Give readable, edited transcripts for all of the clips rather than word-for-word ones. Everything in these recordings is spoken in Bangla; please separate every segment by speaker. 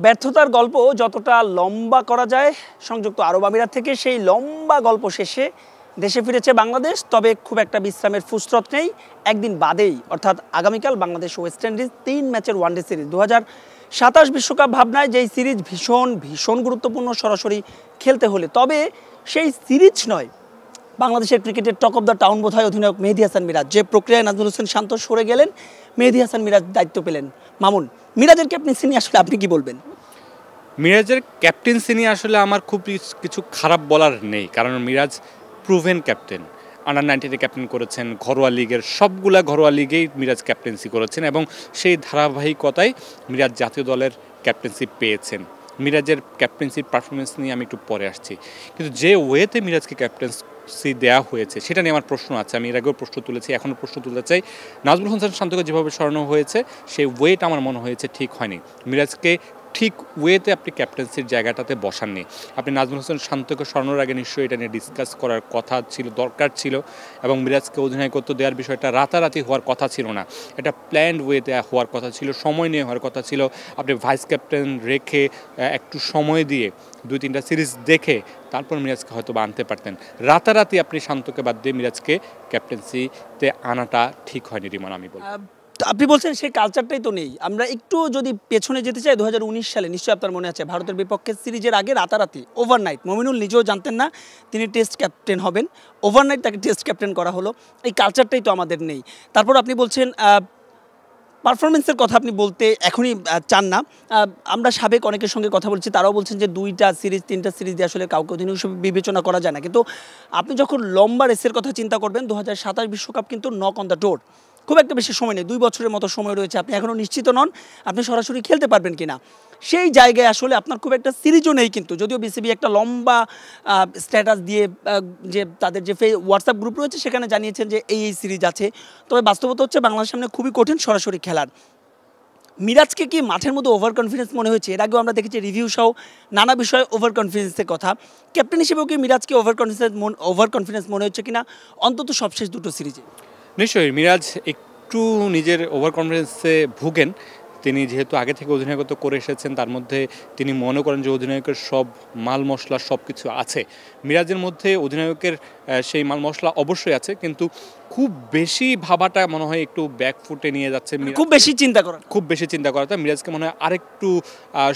Speaker 1: ব্যর্থতার গল্প যতটা লম্বা করা যায় সংযুক্ত আরব আমিরাত থেকে সেই লম্বা গল্প শেষে দেশে ফিরেছে বাংলাদেশ। তবে খুব একটা বিশ্রামের ফুসরত নেই। একদিন বাদেই অর্থাৎ আগামীকাল বাংলাদেশ ওয়েস্ট ইন্ডিজ 3 ম্যাচের ওয়ানডে সিরিজ 2027 বিশ্বকাপ ভাবনায় যেই সিরিজ ভীষণ ভীষণ গুরুত্বপূর্ণ সরাসরি খেলতে হলে, তবে সেই সিরিজ নয়, বাংলাদেশের ক্রিকেটের টক অফ দ্য টাউন বোধহয় অধিনায়ক মেহেদী হাসান মিরাজ। যে প্রক্রিয়ায় নাজমুল হোসেন শান্ত সরে গেলেন, মেহেদী হাসান মিরাজ দায়িত্ব পেলেন। মামুন, মিরাজের ক্যাপ্টেন্সি নিয়ে আসলে আপনি কি বলবেন?
Speaker 2: মিরাজের ক্যাপ্টেন্সি নিয়ে আসলে আমার খুব কিছু খারাপ বলার নেই, কারণ Miraj proven captain. Under-19 captain করেছেন, ঘরোয়া লিগের সবগুলা ঘরোয়া লিগেই মিরাজ ক্যাপ্টেন্সি করেছেন এবং সেই ধারাবাহিকতায় মিরাজ জাতীয় দলের ক্যাপ্টেন্সি পেয়েছেন। মিরাজের ক্যাপ্টেন্সির পারফরমেন্স নিয়ে আমি একটু পরে আসছি, কিন্তু যে ওয়েতে মিরাজকে ক্যাপ্টেন্সি দেওয়া হয়েছে সেটা নিয়ে আমার প্রশ্ন আছে। আমি এর আগেও প্রশ্ন তুলেছি, এখনও প্রশ্ন তুলতে চাই। নাজমুল হোসেন শান্তকে যেভাবে সরানো হয়েছে সেই ওয়েটা আমার মনে হয়েছে ঠিক হয়নি। মিরাজকে ঠিক ওয়েতে আপনি ক্যাপ্টেন্সির জায়গাটাতে বসাননি। আপনি নাজমুল হোসেন শান্তকে সরানোর আগে নিশ্চয়ই এটা নিয়ে ডিসকাস করার কথা ছিল, দরকার ছিল, এবং মিরাজকে অধিনায়কত্ব দেওয়ার বিষয়টা রাতারাতি হওয়ার কথা ছিল না। এটা প্ল্যান্ড ওয়েতে হওয়ার কথা ছিল, সময় নিয়ে হওয়ার কথা ছিল। আপনি ভাইস ক্যাপ্টেন রেখে একটু সময় দিয়ে 2-3টা সিরিজ দেখে তারপর মিরাজকে হয়তো বা আনতে পারতেন। রাতারাতি আপনি শান্তকে বাদ দিয়ে মিরাজকে ক্যাপ্টেন্সিতে আনাটা ঠিক হয়নি রিমন, আমি বলব।
Speaker 1: আপনি বলছেন সেই কালচারটাই তো নেই। আমরা একটু যদি পেছনে যেতে চাই, 2019 সালে নিশ্চয়ই আপনার মনে আছে, ভারতের বিপক্ষে সিরিজের আগে রাতারাতি ওভারনাইট, মমিনুল নিজেও জানতেন না তিনি টেস্ট ক্যাপ্টেন হবেন, ওভারনাইট তাকে টেস্ট ক্যাপ্টেন করা হলো। এই কালচারটাই তো আমাদের নেই। তারপর আপনি বলছেন পারফরমেন্সের কথা আপনি বলতে এখনই চান না। আমরা সাবেক অনেকের সঙ্গে কথা বলছি, তারাও বলছেন যে 2টা সিরিজ 3টা সিরিজ দিয়ে আসলে কাউকে অধিনায়ক হিসেবে বিবেচনা করা যায় না। কিন্তু আপনি যখন লম্বা রেসের কথা চিন্তা করবেন, 2027 বিশ্বকাপ কিন্তু নক অন দ্য ডোর, খুব একটা বেশি সময় নেই, 2 বছরের মতো সময় রয়েছে। আপনি এখনও নিশ্চিত নন আপনি সরাসরি খেলতে পারবেন কিনা। সেই জায়গায় আসলে আপনার খুব একটা সিরিজও নেই, কিন্তু যদিও বিসিবি একটা লম্বা স্ট্যাটাস দিয়ে যে তাদের যে হোয়াটসঅ্যাপ গ্রুপ রয়েছে সেখানে জানিয়েছেন যে এই সিরিজ আছে। তবে বাস্তবতা হচ্ছে বাংলাদেশের সামনে খুবই কঠিন সরাসরি খেলার। মিরাজকে কি মাঠের মধ্যে ওভার কনফিডেন্স মনে হয়েছে? এর আগেও আমরা দেখেছি রিভিউ সহ নানা বিষয়ে ওভার কনফিডেন্সের কথা। ক্যাপ্টেন হিসেবেও কি মিরাজকে ওভার কনফিডেন্স মনে হচ্ছে কিনা, অন্তত সবশেষ 2টো সিরিজে?
Speaker 2: নিশ্চয়ই মিরাজ একটু নিজের ওভার কনফিডেন্সে ভুগেন। তিনি যেহেতু আগে থেকে অধিনায়কত্ব করে এসেছেন, তার মধ্যে তিনি মনে করেন যে অধিনায়কের সব মাল মশলা সব কিছু আছে। মিরাজের মধ্যে অধিনায়কের সেই মাল মশলা অবশ্যই আছে, কিন্তু খুব বেশি ভাবাটা মনে হয় একটু ব্যাকফুটে নিয়ে যাচ্ছে।
Speaker 1: খুব বেশি চিন্তা করাটা
Speaker 2: মিরাজকে মনে হয় আরেকটু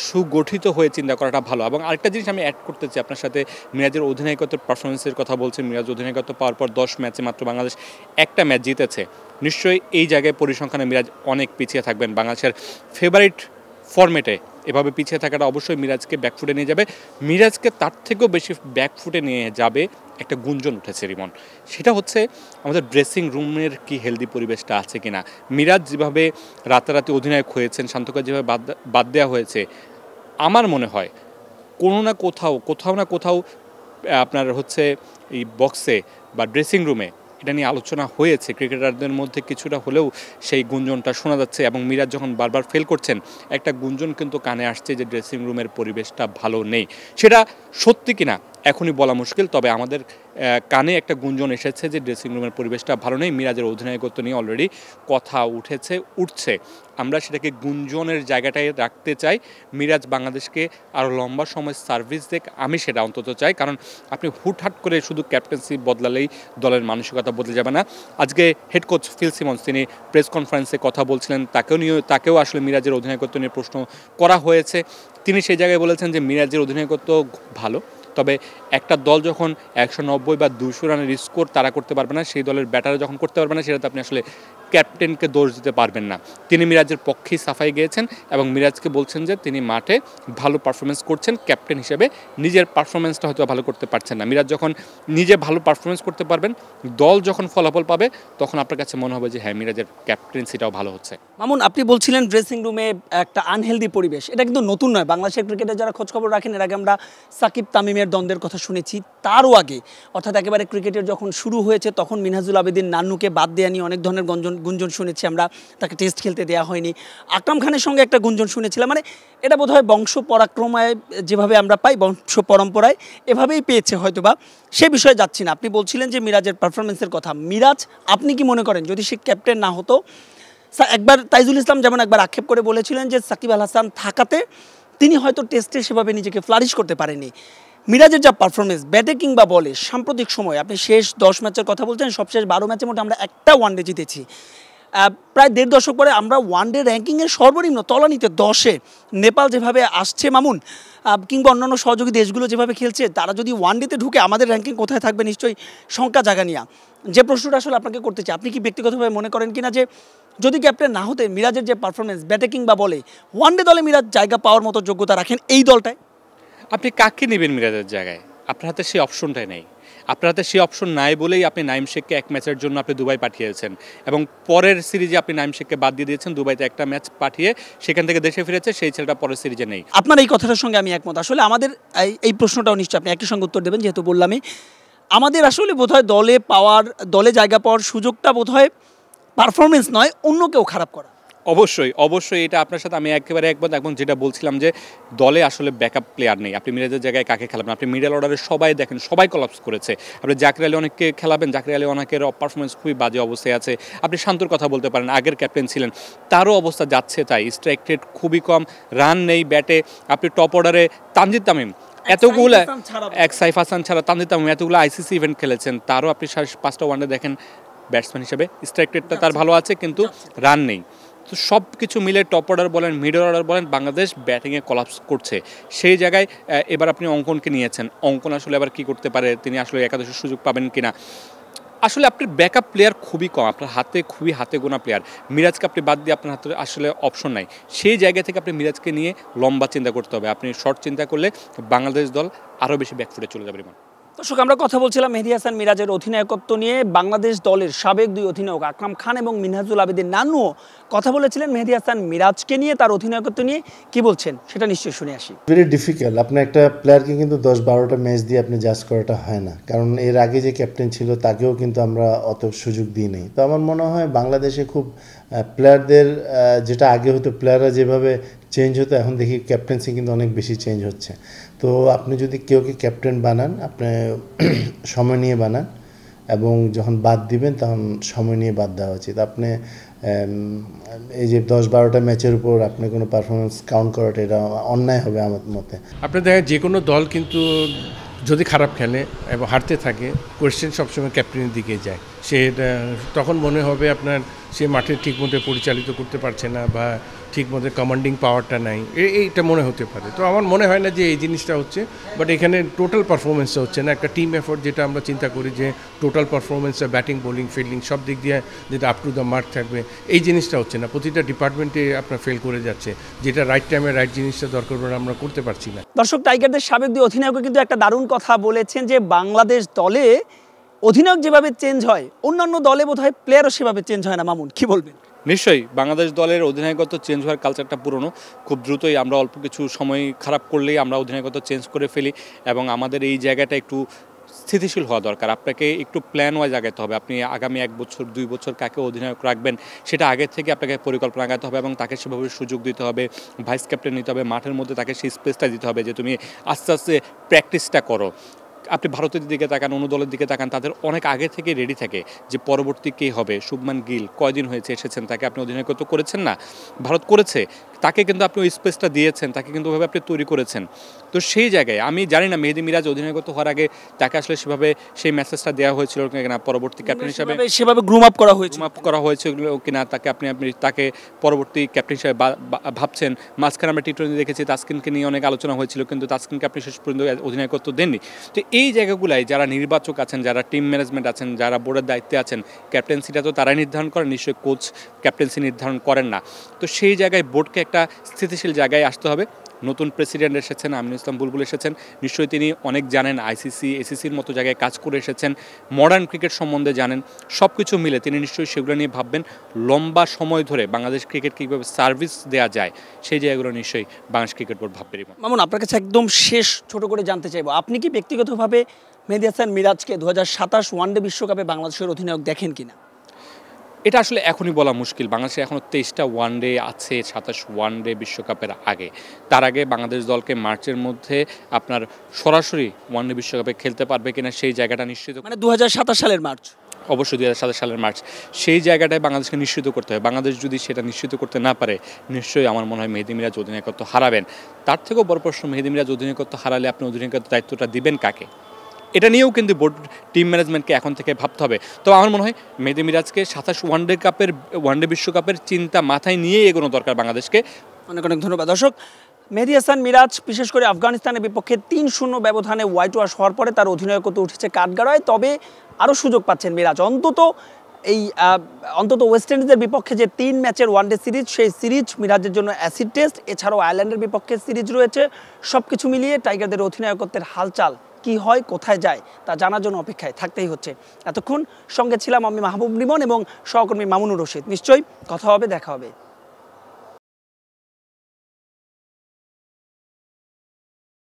Speaker 2: সুগঠিত হয়ে চিন্তা করাটা ভালো। এবং আরেকটা জিনিস আমি অ্যাড করতে চাই আপনার সাথে, মিরাজের অধিনায়কত্বের পারফরমেন্সের কথা বলছেন। মিরাজ অধিনায়কত্ব পাওয়ার পর 10 ম্যাচে মাত্র বাংলাদেশ একটা ম্যাচ জিতেছে। নিশ্চয়ই এই জায়গায় পরিসংখ্যানে মিরাজ অনেক পিছিয়ে থাকবেন। বাংলাদেশের ফেভারিট ফরম্যাটে এভাবে পিছিয়ে থাকাটা অবশ্যই মিরাজকে ব্যাকফুটে নিয়ে যাবে। মিরাজকে তার থেকেও বেশি ব্যাকফুটে নিয়ে যাবে একটা গুঞ্জন উঠেছে রিমন, সেটা হচ্ছে আমাদের ড্রেসিং রুমের কি হেলদি পরিবেশটা আছে কিনা। মিরাজ যেভাবে রাতারাতি অধিনায়ক হয়েছেন, শান্তকে যেভাবে বাদ দেওয়া হয়েছে, আমার মনে হয় কোনো না কোথাও না কোথাও আপনার হচ্ছে এই বক্সে বা ড্রেসিং রুমে এটা নিয়ে আলোচনা হয়েছে। ক্রিকেটারদের মধ্যে কিছুটা হলেও সেই গুঞ্জনটা শোনা যাচ্ছে, এবং মিরাজ যখন বারবার ফেল করছেন একটা গুঞ্জন কিন্তু কানে আসছে যে ড্রেসিং রুমের পরিবেশটা ভালো নেই। সেটা সত্যি কিনা এখনই বলা মুশকিল, তবে আমাদের কানে একটা গুঞ্জন এসেছে যে ড্রেসিং রুমের পরিবেশটা ভালো নেই। মিরাজের অধিনায়কত্ব নিয়ে অলরেডি কথা উঠছে। আমরা সেটাকে গুঞ্জনের জায়গাটায় রাখতে চাই। মিরাজ বাংলাদেশকে আরও লম্বা সময় সার্ভিস দেখ, আমি সেটা অন্তত চাই। কারণ আপনি হুটহাট করে শুধু ক্যাপ্টেন্সি বদলালেই দলের মানসিকতা বদলে যাবে না। আজকে হেড কোচ ফিল সিমন্স তিনি প্রেস কনফারেন্সে কথা বলছিলেন, তাকেও আসলে মিরাজের অধিনায়কত্ব নিয়ে প্রশ্ন করা হয়েছে। তিনি সেই জায়গায় বলেছেন যে মিরাজের অধিনায়কত্ব ভালো, তবে একটা দল যখন 190 বা 200 রানের স্কোর তারা করতে পারবে না, সেই দলের ব্যাটারে যখন করতে পারবে না, সেটাতে আপনি আসলে ক্যাপ্টেনকে দোষ দিতে পারবেন না। তিনি মিরাজের পক্ষেই সাফাই গিয়েছেন এবং মিরাজকে বলছেন যে তিনি মাঠে ভালো পারফরমেন্স করছেন, ক্যাপ্টেন হিসেবে নিজের পারফরমেন্সটা হয়তো ভালো করতে পারছেন না। মিরাজ যখন নিজে ভালো পারফরমেন্স করতে পারবেন, দল যখন ফলাফল পাবে, তখন আপনার কাছে মনে হবে যে হ্যাঁ, মিরাজের ক্যাপ্টেন্সিটাও ভালো হচ্ছে।
Speaker 1: মামুন, আপনি বলছিলেন ড্রেসিং রুমে একটা আনহেলদি পরিবেশ, এটা কিন্তু নতুন নয়। বাংলাদেশের ক্রিকেটে যারা খোঁজখবর রাখেন, এর আগে আমরা সাকিব তামিমের দ্বন্দ্বের কথা শুনেছি। তারও আগে অর্থাৎ একেবারে ক্রিকেটের যখন শুরু হয়েছে, তখন মিনহাজুল আবেদিন নান্নুকে বাদ দেওয়া নিয়ে অনেক ধরনের গুঞ্জন শুনেছি আমরা, তাকে টেস্ট খেলতে দেওয়া হয়নি। আকরাম খানের সঙ্গে একটা গুঞ্জন শুনেছিলাম, মানে এটা বোধহয় বংশ পরাক্রমায় যেভাবে আমরা পাই, বংশ পরম্পরায় এভাবেই পেয়েছে হয়তোবা, সে বিষয়ে যাচ্ছি না। আপনি বলছিলেন যে মিরাজের পারফরমেন্সের কথা। মিরাজ, আপনি কি মনে করেন যদি সে ক্যাপ্টেন না হতো, একবার তাইজুল ইসলাম যেমন একবার আক্ষেপ করে বলেছিলেন যে সাকিব আল হাসান থাকাতে তিনি হয়তো টেস্টে সেভাবে নিজেকে ফ্লারিশ করতে পারেনি। মিরাজের যা পারফরমেন্স ব্যাটে কিংবা বলে সাম্প্রতিক সময়, আপনি শেষ 10 ম্যাচের কথা বলছেন, সবশেষ 12 ম্যাচের মধ্যে আমরা একটা ওয়ানডে জিতেছি। প্রায় 1.5 দশক পরে আমরা ওয়ানডে র্যাঙ্কিংয়ের সর্বনিম্ন তলানিতে 10-এ। নেপাল যেভাবে আসছে মামুন, কিংবা অন্যান্য সহযোগী দেশগুলো যেভাবে খেলছে, তারা যদি ওয়ানডেতে ঢুকে আমাদের র্যাঙ্কিং কোথায় থাকবে নিশ্চয়ই শঙ্কা জাগা নিয়া। যে প্রশ্নটা আসলে আপনাকে করতে চাই, আপনি কি ব্যক্তিগতভাবে মনে করেন কিনা যে যদি ক্যাপ্টেন না হতে মিরাজের যে পারফরমেন্স ব্যাটে কিংবা বলে, ওয়ানডে দলে মিরাজ জায়গা পাওয়ার মতো যোগ্যতা রাখেন এই দলটায়?
Speaker 2: আপনি কাকে নেবেন মিরাজের জায়গায়? আপনার হাতে সেই অপশনটাই নেই। আপনার হাতে সেই অপশন নাই বলেই আপনি নাইম শেখকে এক ম্যাচের জন্য আপনি দুবাই পাঠিয়েছেন, এবং পরের সিরিজে আপনি নাইম শেখকে বাদ দিয়ে দিয়েছেন, দুবাইতে একটা ম্যাচ পাঠিয়ে সেখান থেকে দেশে ফিরেছে, সেই ছেলেটা পরের সিরিজে নেই।
Speaker 1: আপনার এই কথাটার সঙ্গে আমি একমত। আসলে আমাদের এই প্রশ্নটাও নিশ্চয়ই আপনি একই সঙ্গে উত্তর দেবেন, যেহেতু বললামই আমাদের আসলে বোধহয় দলে জায়গা পাওয়ার সুযোগটা বোধহয় পারফরমেন্স নয়, অন্য কেউ খারাপ করা।
Speaker 2: অবশ্যই এটা আপনার সাথে আমি একেবারে একমত। এবং যেটা বলছিলাম যে দলে আসলে ব্যাকআপ প্লেয়ার নেই। আপনি মিরাজের জায়গায় কাকে খেলাবেন? আপনি মিডল অর্ডারে সবাই দেখেন, সবাই কলাপস করেছে। আপনি জাকির আলী অনেককে খেলাবেন, জাকির আলী অনেকের পারফরমেন্স খুবই বাজে অবস্থায় আছে। আপনি শান্তর কথা বলতে পারেন, আগের ক্যাপ্টেন ছিলেন, তারও অবস্থা যাচ্ছে তাই। স্ট্রাইক রেট খুবই কম, রান নেই ব্যাটে। আপনি টপ অর্ডারে তানজিদ তামিম এতগুলো, এক সাইফ হাসান ছাড়া তানজিদ তামিম এতগুলো আইসিসি ইভেন্ট খেলেছেন, তারও আপনি 5টা ওয়ানডে দেখেন ব্যাটসম্যান হিসেবে স্ট্রাইক রেটটা তার ভালো আছে, কিন্তু রান নেই। তো সব কিছু মিলে টপ অর্ডার বলেন, মিডল অর্ডার বলেন, বাংলাদেশ ব্যাটিংয়ে কলাপস করছে। সেই জায়গায় এবার আপনি অঙ্কনকে নিয়েছেন। অঙ্কন আসলে আবার কী করতে পারে, তিনি আসলে একাদশের সুযোগ পাবেন কিনা। আসলে আপনার ব্যাকআপ প্লেয়ার খুবই কম, আপনার খুবই হাতে গোনা প্লেয়ার। মিরাজকে আপনি বাদ দিয়ে আপনার হাতে আসলে অপশন নাই। সেই জায়গা থেকে আপনি মিরাজকে নিয়ে লম্বা চিন্তা করতে হবে। আপনি শর্ট চিন্তা করলে বাংলাদেশ দল আরও বেশি ব্যাকফুটে চলে যাবে।
Speaker 1: দর্শক, আমরা কথা বলছিলাম মেহেদী হাসান মিরাজের অধিনায়কত্ব নিয়ে। বাংলাদেশ দলের সাবেক 2 অধিনায়ক আকরাম খান এবং মিনহাজুল আবেদিন নান্নুও কথা বলেছিলেন মেহেদী হাসান মিরাজকে নিয়ে, তার অধিনায়কত্ব নিয়ে কি বলছেন সেটা নিশ্চয়ই শুনে আসি।
Speaker 3: Very difficult. আপনার একটা প্লেয়ারকে কিন্তু 10-12টা ম্যাচ দিয়ে আপনি জাজ করাটা হয় না, কারণ এর আগে যে ক্যাপ্টেন ছিল তাকেও কিন্তু আমরা অত সুযোগ দিই নাই। তো আমার মনে হয় বাংলাদেশে খুব প্লেয়ারদের, যেটা আগে হতো প্লেয়াররা যেভাবে চেঞ্জ হতো, এখন দেখি ক্যাপ্টেন্সি কিন্তু অনেক বেশি চেঞ্জ হচ্ছে। তো আপনি যদি কেউকে ক্যাপ্টেন বানান, আপনি সময় নিয়ে বানান, এবং যখন বাদ দিবেন তখন সময় নিয়ে বাদ দেওয়া উচিত। আপনি এই যে 10-12টা ম্যাচের উপর আপনি কোনো পারফরমেন্স কাউন্ট করাটা এটা অন্যায় হবে আমার মতে।
Speaker 4: আপনি দেখেন যে কোনো দল কিন্তু যদি খারাপ খেলে এবং হারতে থাকে, কোয়েশ্চেন সবসময় ক্যাপ্টেনের দিকে যায়। সে তখন মনে হবে আপনার সে মাঠে ঠিকমতো পরিচালিত করতে পারছে না, বা ঠিকমতো কমান্ডিং পাওয়ারটা নাই, এইটা মনে হতে পারে। তো আমার মনে হয় না যে এই জিনিসটা হচ্ছে, বাট এখানে টোটাল পারফরমেন্সটা হচ্ছে না। একটা টিম এফোর্ট যেটা আমরা চিন্তা করি যে টোটাল পারফরমেন্সে ব্যাটিং, বোলিং, ফিল্ডিং সব দিক দিয়ে যেটা আপ টু দ্য মার্ক থাকবে, এই জিনিসটা হচ্ছে না। প্রতিটা ডিপার্টমেন্টে আপনার ফেল করে যাচ্ছে, যেটা রাইট টাইমে রাইট জিনিসটা দরকার পড়ে আমরা করতে পারছি না।
Speaker 1: দর্শক, টাইগারদের সাবেক 2 অধিনায়ক কিন্তু একটা দারুণ কথা বলেছেন যে বাংলাদেশ দলে অধিনায়ক যেভাবে চেঞ্জ হয়, অন্যান্য দলে বোধহয় প্লেয়ারও সেভাবে চেঞ্জ হয় না। মামুন, কি বলবেন?
Speaker 2: নিশ্চয়ই বাংলাদেশ দলের অধিনায়কত্ব চেঞ্জ হওয়ার কালচারটা পুরনো। খুব দ্রুতই আমরা অল্প কিছু সময় খারাপ করলেই আমরা অধিনায়কত্ব চেঞ্জ করে ফেলি, এবং আমাদের এই জায়গাটা একটু স্থিতিশীল হওয়া দরকার। আপনাকে একটু প্ল্যান ওয়াইজ আগাতে হবে। আপনি আগামী 1 বছর 2 বছর কাকে অধিনায়ক রাখবেন সেটা আগে থেকে আপনাকে পরিকল্পনা আগাতে হবে, এবং তাকে সেভাবে সুযোগ দিতে হবে, ভাইস ক্যাপ্টেন নিতে হবে, মাঠের মধ্যে তাকে সেই স্পেসটা দিতে হবে যে তুমি আস্তে আস্তে প্র্যাকটিসটা করো। আপনি ভারতের দিকে তাকান, অন্য দলের দিকে তাকান, তাদের অনেক আগে থেকে রেডি থাকে যে পরবর্তী কে হবে। শুভমান গিল কয়দিন হয়েছে এসেছেন, তাকে আপনি অধিনায়কত্ব করেছেন না? ভারত করেছে, তাকে কিন্তু আপনি ওই স্পেসটা দিয়েছেন, তাকে কিন্তু ওইভাবে আপনি তৈরি করেছেন। তো সেই জায়গায় আমি জানি না মেহেদী মিরাজ অধিনায়কত্ব হওয়ার আগে তাকে আসলে সেভাবে সেই মেসেজটা দেওয়া হয়েছিল কিনা, পরবর্তী ক্যাপ্টেন হিসাবে
Speaker 1: সেভাবে গ্রুম আপ করা হয়েছিল কিনা, তাকে তাকে পরবর্তী ক্যাপ্টেন হিসাবে ভাবছেন। মাঝখানে আমরা টি-20 দেখেছি, তাসকিনকে নিয়ে অনেক আলোচনা হয়েছিল, কিন্তু তাসকিনকে আপনি শেষ পর্যন্ত অধিনায়কত্ব দেননি। তো এই জায়গাগুলাই যারা নির্বাচক আছেন, যারা টিম ম্যানেজমেন্ট আছেন, যারা বোর্ডের দায়িত্বে আছেন, ক্যাপ্টেন্সিটা তো তারাই নির্ধারণ করেন, নিশ্চয়ই কোচ ক্যাপ্টেন্সি নির্ধারণ করেন না। তো সেই জায়গায় বোর্ডকে একটা স্থিতিশীল জায়গায় আসতে হবে। নতুন প্রেসিডেন্ট এসেছেন, আমিনুল ইসলাম বুলবুল এসেছেন, নিশ্চয়ই তিনি অনেক জানেন, আইসিসি এসিসির মতো জায়গায় কাজ করে এসেছেন, মডার্ন ক্রিকেট সম্বন্ধে জানেন। সব কিছু মিলে তিনি নিশ্চয়ই সেগুলো নিয়ে ভাববেন। লম্বা সময় ধরে বাংলাদেশ ক্রিকেট কীভাবে সার্ভিস দেওয়া যায় সেই জায়গাগুলো নিশ্চয়ই বাংলাদেশ ক্রিকেট বোর্ড ভাববে। মামুন, আপনার কাছে একদম শেষ ছোট করে জানতে চাইবো, আপনি কি ব্যক্তিগতভাবে মেহেদী হাসান মিরাজকে 2027 ওয়ানডে বিশ্বকাপে বাংলাদেশের অধিনায়ক দেখেন কিনা?
Speaker 2: এটা আসলে এখনই বলা মুশকিল। বাংলাদেশে এখনও 23টা ওয়ানডে আছে 27 ওয়ানডে বিশ্বকাপের আগে। তার আগে বাংলাদেশ দলকে মার্চের মধ্যে আপনার সরাসরি ওয়ানডে বিশ্বকাপে খেলতে পারবে কিনা সেই জায়গাটা নিশ্চিত,
Speaker 1: মানে 2027 সালের মার্চ
Speaker 2: অবশ্যই 2027 সালের মার্চ, সেই জায়গাটায় বাংলাদেশকে নিশ্চিত করতে হবে। বাংলাদেশ যদি সেটা নিশ্চিত করতে না পারে, নিশ্চয়ই আমার মনে হয় মেহেদী মিরাজ অধিনায়কত্ব হারাবেন। তার থেকেও বড় প্রশ্ন, মেহেদী মিরাজ অধিনায়কত্ব হারালে আপনি অধিনায়কত্ব দায়িত্বটা দিবেন কাকে? এটা নিয়েও কিন্তু বোর্ড টিম ম্যানেজমেন্টকে এখন থেকে ভাবতে হবে। তো আমার মনে হয় মেহেদী মিরাজকে 27 ওয়ানডে বিশ্বকাপের চিন্তা মাথায় নিয়ে এগোনো দরকার বাংলাদেশকে।
Speaker 1: অনেক অনেক ধন্যবাদ। দর্শক, মেহেদী হাসান মিরাজ বিশেষ করে আফগানিস্তানের বিপক্ষে 3-0 ব্যবধানে হোয়াইট ওয়াশ হওয়ার পরে তার অধিনায়কত্ব উঠেছে কাঠগড়ায়। তবে আরও সুযোগ পাচ্ছেন মিরাজ, অন্তত ওয়েস্ট ইন্ডিজের বিপক্ষে যে 3 ম্যাচের ওয়ানডে সিরিজ, সেই সিরিজ মিরাজের জন্য অ্যাসিড টেস্ট। এছাড়াও আয়ারল্যান্ডের বিপক্ষে সিরিজ রয়েছে। সব কিছু মিলিয়ে টাইগারদের অধিনায়কত্বের হালচাল কি হয়, কোথায় যায়, তা জানার জন্য অপেক্ষায় থাকতেই হচ্ছে। এতক্ষণ সঙ্গে ছিলাম আমি মাহবুব লিমন এবং সহকর্মী মামুনুর রশিদ। নিশ্চয়ই কথা হবে, দেখা হবে।